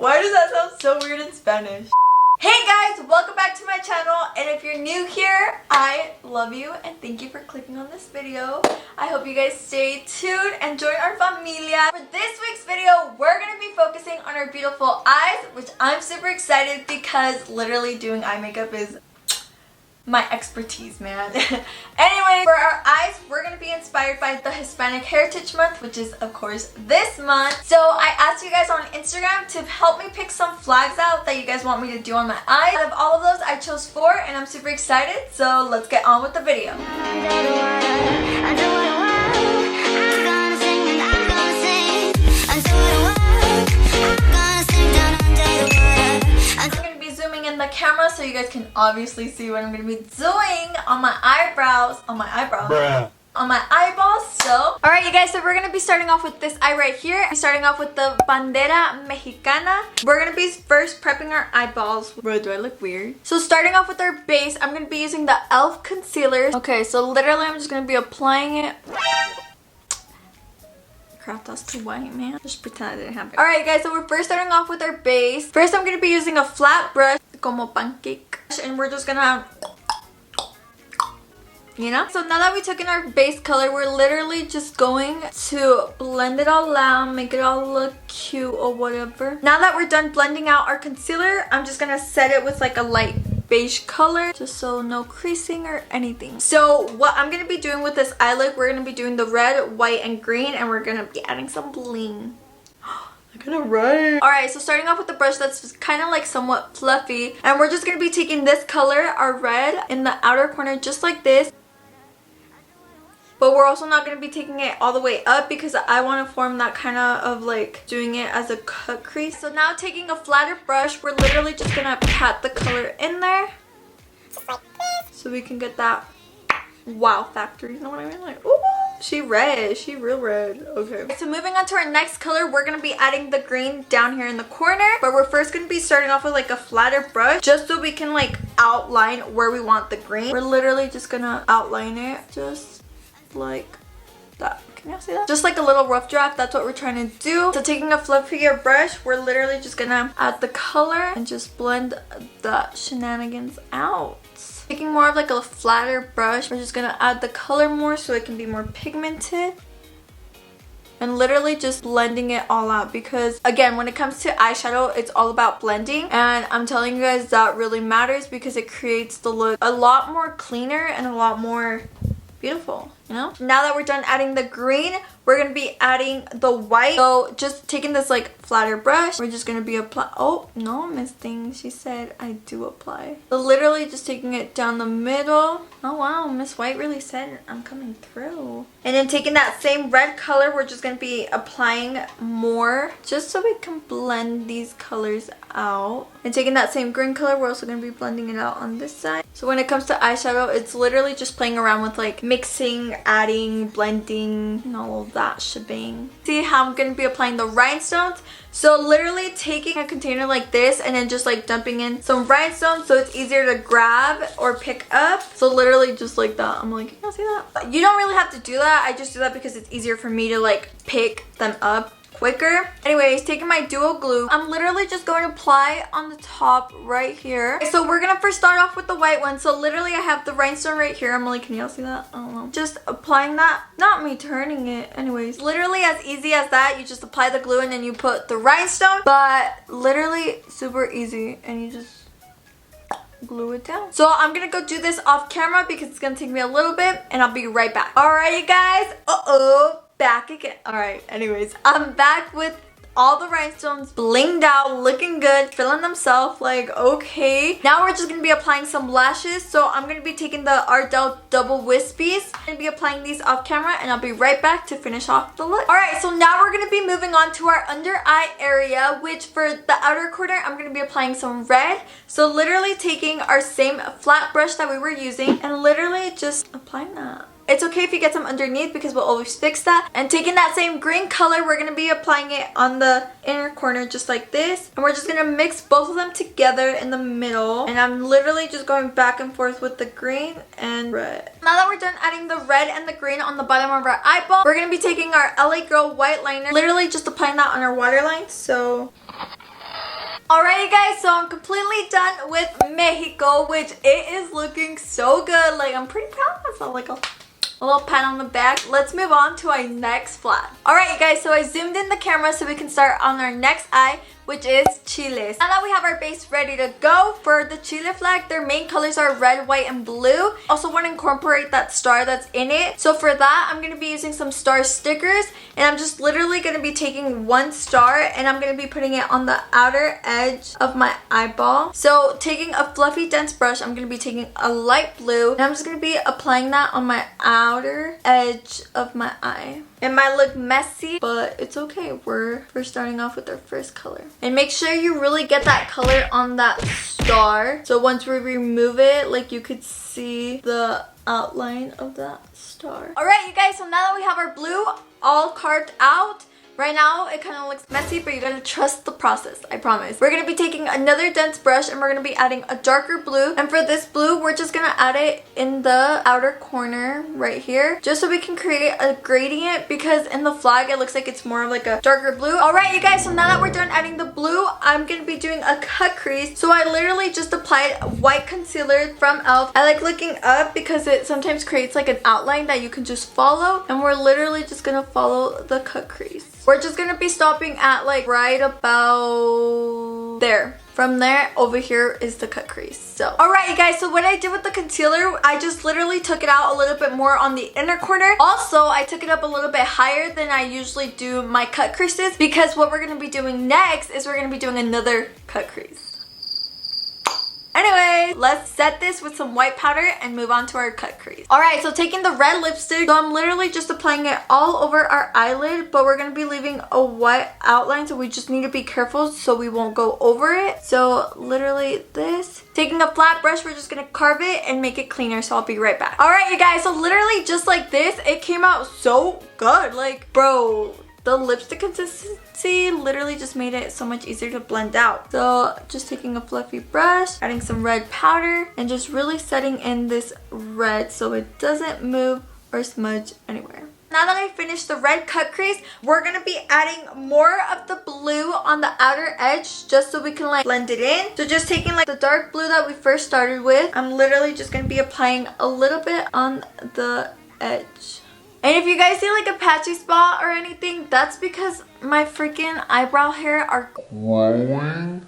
Why does that sound so weird in Spanish? Hey guys, welcome back to my channel, and if you're new here, I love you and thank you for clicking on this video. I hope you guys stay tuned and join our familia. For this week's video, we're going to be focusing on our beautiful eyes, which I'm super excited because literally doing eye makeup is my expertise, man. Anyway, for our eyes, we're going to be inspired by the Hispanic Heritage Month, which is, of course, this month. So I asked you guys on Instagram to help me pick some flags out that you guys want me to do on my eyes. Out of all of those, I chose 4, and I'm super excited. So let's get on with the video. The camera so you guys can obviously see what I'm going to be doing on my eyebrows, on my eyeballs. So alright you guys, so we're going to be starting off with this eye right here. We're starting off with the Bandera Mexicana. We're going to be first prepping our eyeballs. Bro, do I look weird? So starting off with our base, I'm going to be using the ELF concealer. Okay, so literally I'm just going to be applying it. Crap, that's too white, man. Just pretend it didn't happen. Alright guys, so we're first starting off with our base. First I'm going to be using a flat brush, como pancake. And we're just gonna, you know? So now that we took in our base color, we're literally just going to blend it all out, make it all look cute or whatever. Now that we're done blending out our concealer, I'm just gonna set it with like a light beige color, just so no creasing or anything. So what I'm gonna be doing with this eye look, we're gonna be doing the red, white, and green, and we're gonna be adding some bling. Alright, so starting off with the brush that's kind of like somewhat fluffy, and we're just gonna be taking this color, our red, in the outer corner just like this. But we're also not going to be taking it all the way up because I want to form that kind of like doing it as a cut crease. So now taking a flatter brush, we're literally just going to pat the color in there. So we can get that wow factor, you know what I mean? Like, ooh, she red, she real red. Okay, so moving on to our next color, we're going to be adding the green down here in the corner. But we're first going to be starting off with like a flatter brush just so we can like outline where we want the green. We're literally just going to outline it just like that. Can y'all see that? Just like a little rough draft, that's what we're trying to do. So taking a fluffier brush, we're literally just gonna add the color and just blend the shenanigans out. Taking more of like a flatter brush, we're just gonna add the color more so it can be more pigmented. And literally just blending it all out because, again, when it comes to eyeshadow, it's all about blending. And I'm telling you guys that really matters because it creates the look a lot more cleaner and a lot more beautiful, you know? Now that we're done adding the green, we're gonna be adding the white. So just taking this like flatter brush, we're just gonna be apply. Oh no, Miss Thing, she said I do apply. So literally just taking it down the middle. Oh wow, Miss White really said I'm coming through. And then taking that same red color, we're just gonna be applying more just so we can blend these colors out. And taking that same green color, we're also gonna be blending it out on this side. So when it comes to eyeshadow, it's literally just playing around with like mixing, adding, blending, and all of that shebang. See how I'm gonna be applying the rhinestones? So literally taking a container like this and then just like dumping in some rhinestones so it's easier to grab or pick up. So literally just like that. I'm like, you don't see that? You don't really have to do that. I just do that because it's easier for me to like pick them up quicker. Anyways, taking my duo glue, I'm literally just going to apply on the top right here. So we're gonna first start off with the white one. So literally I have the rhinestone right here. I'm like, can y'all see that? I don't know. Just applying that, not me turning it. Anyways, literally as easy as that. You just apply the glue and then you put the rhinestone, but literally super easy, and you just glue it down. So I'm gonna go do this off camera because it's gonna take me a little bit, and I'll be right back. Alrighty guys, back again. Alright, anyways, I'm back with all the rhinestones blinged out, looking good, feeling themselves, like okay. Now we're just gonna be applying some lashes. So I'm gonna be taking the Ardell double wispies and be applying these off camera, and I'll be right back to finish off the look. Alright, so now we're gonna be moving on to our under eye area, which for the outer corner I'm gonna be applying some red. So literally taking our same flat brush that we were using and literally just applying that. It's okay if you get some underneath because we'll always fix that. And taking that same green color, we're going to be applying it on the inner corner just like this. And we're just going to mix both of them together in the middle. And I'm literally just going back and forth with the green and red. Now that we're done adding the red and the green on the bottom of our eyeball, we're going to be taking our LA Girl white liner, literally just applying that on our waterline. So Alrighty guys, so I'm completely done with Mexico, which it is looking so good. Like, I'm pretty proud of myself. Like a little pat on the back. Let's move on to our next flag. Alright you guys, so I zoomed in the camera so we can start on our next eye, which is chiles. Now that we have our base ready to go for the chile flag, their main colors are red, white, and blue. Also want to incorporate that star that's in it. So for that, I'm going to be using some star stickers, and I'm just literally going to be taking one star and I'm going to be putting it on the outer edge of my eyeball. So taking a fluffy dense brush, I'm going to be taking a light blue and I'm just going to be applying that on my outer edge of my eye. It might look messy, but it's okay. We're starting off with our first color. And make sure you really get that color on that star. So once we remove it, like you could see the outline of that star. Alright you guys, so now that we have our blue all carved out, right now it kind of looks messy, but you gotta trust the process, I promise. We're gonna be taking another dense brush and we're gonna be adding a darker blue. And for this blue, we're just gonna add it in the outer corner right here, just so we can create a gradient, because in the flag it looks like it's more of like a darker blue. Alright you guys, so now that we're done adding the blue, I'm gonna be doing a cut crease. So I literally just applied white concealer from e.l.f. I like looking up because it sometimes creates like an outline that you can just follow, and we're literally just gonna follow the cut crease. We're just gonna be stopping at like right about there. From there, over here is the cut crease. So, alright you guys, so what I did with the concealer, I just literally took it out a little bit more on the inner corner. Also, I took it up a little bit higher than I usually do my cut creases, because what we're gonna be doing next is we're gonna be doing another cut crease. Anyway, let's set this with some white powder and move on to our cut crease. Alright, so taking the red lipstick, so I'm literally just applying it all over our eyelid, but we're going to be leaving a white outline, so we just need to be careful so we won't go over it. So literally this. Taking a flat brush, we're just going to carve it and make it cleaner, so I'll be right back. Alright you guys, so literally just like this, it came out so good. Like, bro, the lipstick consistency literally just made it so much easier to blend out. So just taking a fluffy brush, adding some red powder, and just really setting in this red so it doesn't move or smudge anywhere. Now that I finished the red cut crease, we're going to be adding more of the blue on the outer edge just so we can like blend it in. So just taking like the dark blue that we first started with, I'm literally just going to be applying a little bit on the edge. And if you guys see like a patchy spot or anything, that's because my freaking eyebrow hair are growing.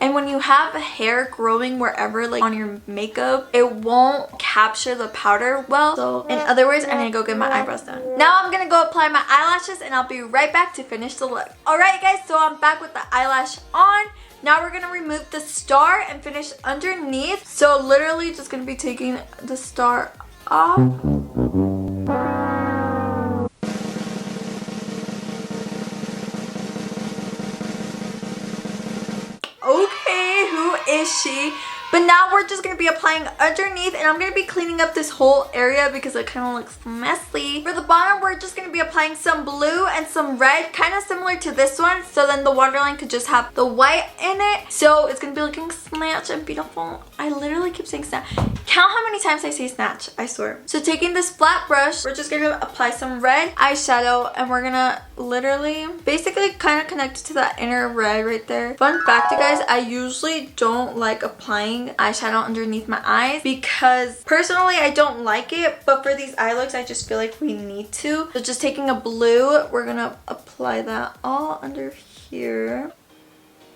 And when you have hair growing wherever, like on your makeup, it won't capture the powder well. So in other words, I'm gonna go get my eyebrows done. Now I'm gonna go apply my eyelashes and I'll be right back to finish the look. Alright guys, so I'm back with the eyelash on. Now we're gonna remove the star and finish underneath. So literally just gonna be taking the star off. Okay, who is she? But now we're just going to be applying underneath, and I'm going to be cleaning up this whole area because it kind of looks messy. For the bottom, we're just going to be applying some blue and some red, kind of similar to this one. So then the waterline could just have the white in it. So it's going to be looking snatch and beautiful. I literally keep saying snatch. Count how many times I say snatch, I swear. So taking this flat brush, we're just going to apply some red eyeshadow, and we're going to literally basically kind of connect it to that inner red right there. Fun fact, you guys, I usually don't like applying eyeshadow underneath my eyes because personally I don't like it, but for these eye looks I just feel like we need to. So just taking a blue, we're gonna apply that all under here.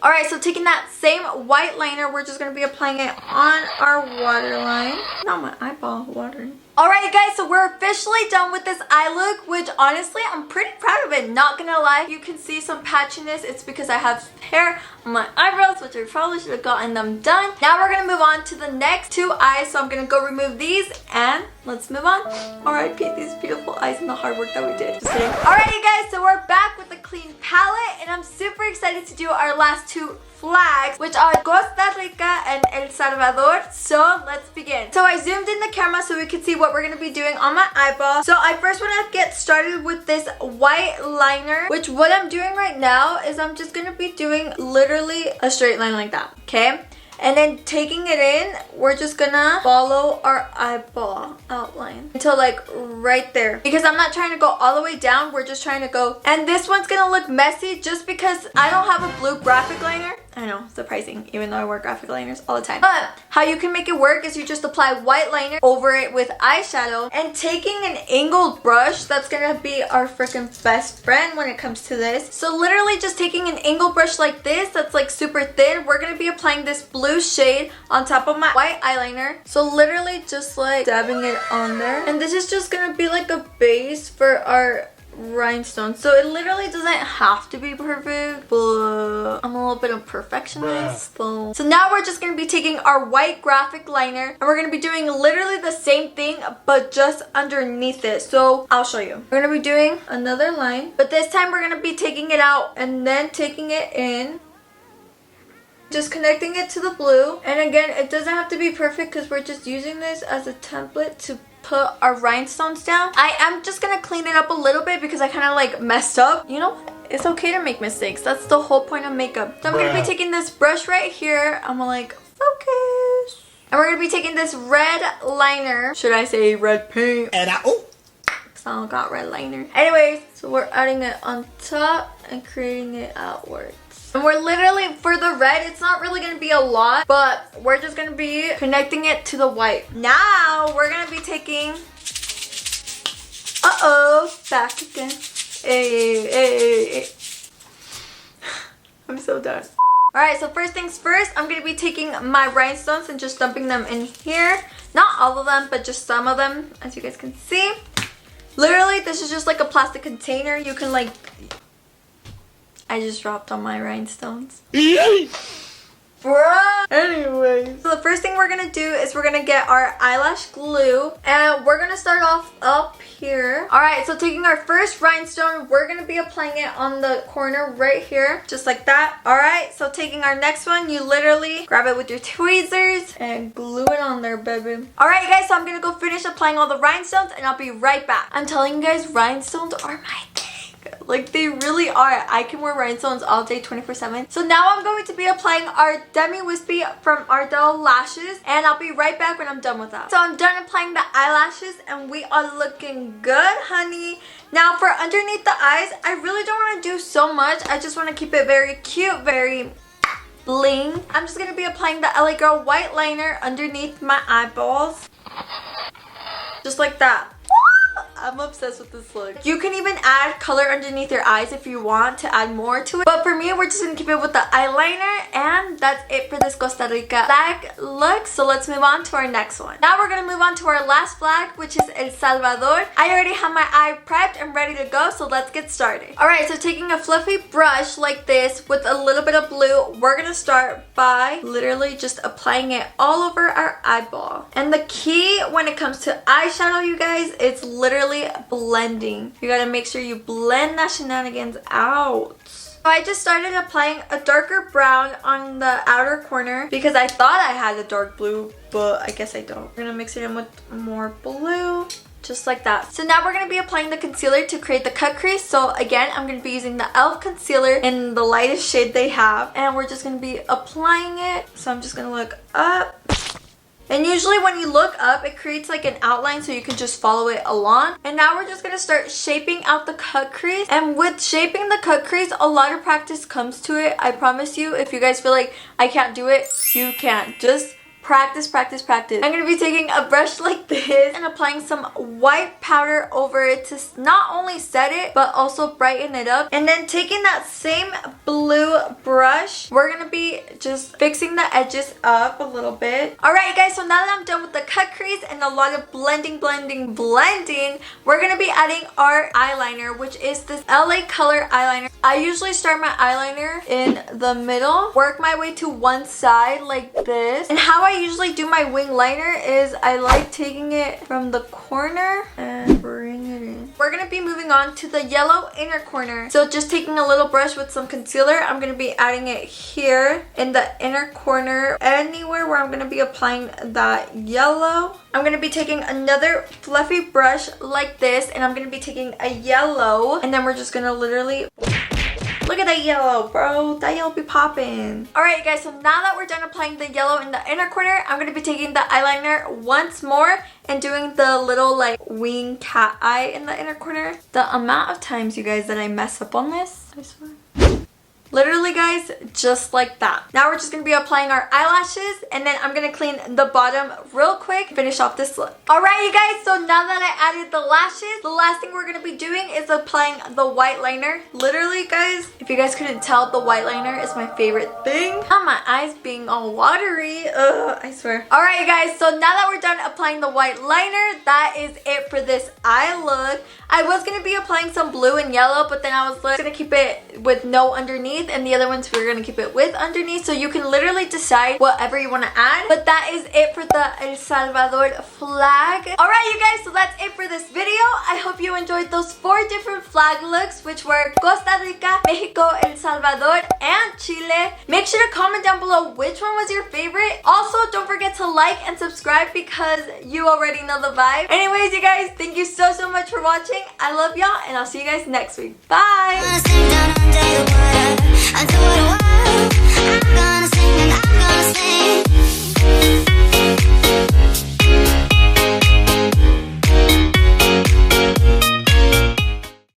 Alright, so taking that same white liner, we're just going to be applying it on our waterline. Not my eyeball watering. Alright you guys, so we're officially done with this eye look, which honestly I'm pretty proud of it, not gonna lie. You can see some patchiness, it's because I have hair on my eyebrows, which I probably should have gotten them done. Now we're gonna move on to the next two eyes, so I'm gonna go remove these and let's move on. R.I.P. these beautiful eyes and the hard work that we did. Just kidding. Alright you guys, so we're back with a clean palette and I'm super excited to do our last two flags, which are Costa Rica and El Salvador. So let's begin. So I zoomed in the camera so we could see what we're going to be doing on my eyeball. So I first want to get started with this white liner, which what I'm doing right now is I'm just going to be doing literally a straight line like that, okay? And then taking it in, we're just gonna follow our eyeball outline until like right there. Because I'm not trying to go all the way down, we're just trying to go. And this one's gonna look messy just because I don't have a blue graphic liner. I know, surprising, even though I wear graphic liners all the time. But how you can make it work is you just apply white liner over it with eyeshadow, and taking an angled brush, that's gonna be our freaking best friend when it comes to this. So literally just taking an angled brush like this, that's like super thin, we're gonna be applying this blue shade on top of my white eyeliner. So literally just like dabbing it on there. And this is just gonna be like a base for our rhinestone. So it literally doesn't have to be perfect, but I'm a little bit of a perfectionist. So now we're just going to be taking our white graphic liner and we're going to be doing literally the same thing but just underneath it. So I'll show you. We're going to be doing another line, but this time we're going to be taking it out and then taking it in, just connecting it to the blue. And again, it doesn't have to be perfect because we're just using this as a template to put our rhinestones down. I am just gonna clean it up a little bit because I kind of like messed up. You know, it's okay to make mistakes. That's the whole point of makeup. So I'm gonna be taking this brush right here. I'm gonna like focus. And we're gonna be taking this red liner. Should I say red paint? And because I don't got red liner. Anyways, so we're adding it on top and creating it outwards. And we're literally, for the red, it's not really going to be a lot, but we're just going to be connecting it to the white. Now, we're going to be taking, back again. Hey. I'm so done. Alright, so first things first, I'm going to be taking my rhinestones and just dumping them in here. Not all of them, but just some of them, as you guys can see. Literally, this is just like a plastic container. You can like... I just dropped on my rhinestones. Bruh! Anyways. So the first thing we're gonna do is we're gonna get our eyelash glue. And we're gonna start off up here. Alright, so taking our first rhinestone, we're gonna be applying it on the corner right here. Just like that. Alright, so taking our next one, you literally grab it with your tweezers and glue it on there, baby. Alright guys, so I'm gonna go finish applying all the rhinestones and I'll be right back. I'm telling you guys, rhinestones are my thing. Like, they really are. I can wear rhinestones all day 24/7. So now I'm going to be applying our Demi Wispy from Ardell Lashes, and I'll be right back when I'm done with that. So I'm done applying the eyelashes and we are looking good, honey. Now for underneath the eyes, I really don't want to do so much. I just want to keep it very cute, very bling. I'm just going to be applying the LA Girl white liner underneath my eyeballs. Just like that. I'm obsessed with this look. You can even add color underneath your eyes if you want to add more to it. But for me, we're just going to keep it with the eyeliner. And that's it for this Costa Rica flag look. So let's move on to our next one. Now we're going to move on to our last flag, which is El Salvador. I already have my eye prepped and ready to go. So let's get started. Alright, so taking a fluffy brush like this with a little bit of blue, we're going to start by literally just applying it all over our eyeball. And the key when it comes to eyeshadow, you guys, it's literally blending. You gotta make sure you blend that shenanigans out. So I just started applying a darker brown on the outer corner because I thought I had a dark blue, but I guess I don't. We're gonna mix it in with more blue. Just like that. So now we're going to be applying the concealer to create the cut crease. So again, I'm going to be using the e.l.f. concealer in the lightest shade they have. And we're just going to be applying it. So I'm just going to look up. And usually when you look up, it creates like an outline so you can just follow it along. And now we're just going to start shaping out the cut crease. And with shaping the cut crease, a lot of practice comes to it. I promise you, if you guys feel like I can't do it, you can. Just practice, practice, practice. I'm going to be taking a brush like this and applying some white powder over it to not only set it, but also brighten it up. And then taking that same blue brush, we're going to be just fixing the edges up a little bit. Alright guys, so now that I'm done with the cut crease and a lot of blending, we're going to be adding our eyeliner, which is this LA Color eyeliner. I usually start my eyeliner in the middle, work my way to one side like this. And how I usually do my wing liner is I like taking it from the corner and bring it in. We're going to be moving on to the yellow inner corner. So just taking a little brush with some concealer, I'm going to be adding it here in the inner corner, anywhere where I'm going to be applying that yellow. I'm going to be taking another fluffy brush like this, and I'm going to be taking a yellow, and then we're just going to literally... Look at that yellow, bro. That yellow be popping. Alright guys, so now that we're done applying the yellow in the inner corner, I'm going to be taking the eyeliner once more and doing the little like wing cat eye in the inner corner. The amount of times, you guys, that I mess up on this, I swear. Literally guys, just like that. Now we're just going to be applying our eyelashes, and then I'm going to clean the bottom real quick, finish off this look. Alright you guys, so now that I added the lashes, the last thing we're going to be doing is applying the white liner. Literally guys, if you guys couldn't tell, the white liner is my favorite thing. Now my eyes being all watery, ugh, I swear. Alright you guys, so now that we're done applying the white liner, that is it for this eye look. I was going to be applying some blue and yellow, but then I was going to keep it with no underneath, and the other ones we were going to keep it with underneath, so you can literally decide whatever you want to add. But that is it for the El Salvador flag. Alright you guys, so that's it for this video. I hope you enjoyed those 4 different flag looks, which were Costa Rica, Mexico, El Salvador, and Chile. Make sure to comment down below which one was your favorite. Also, don't forget to like and subscribe because you already know the vibe. Anyways, you guys, thank you so much for watching. I love y'all, and I'll see you guys next week. Bye!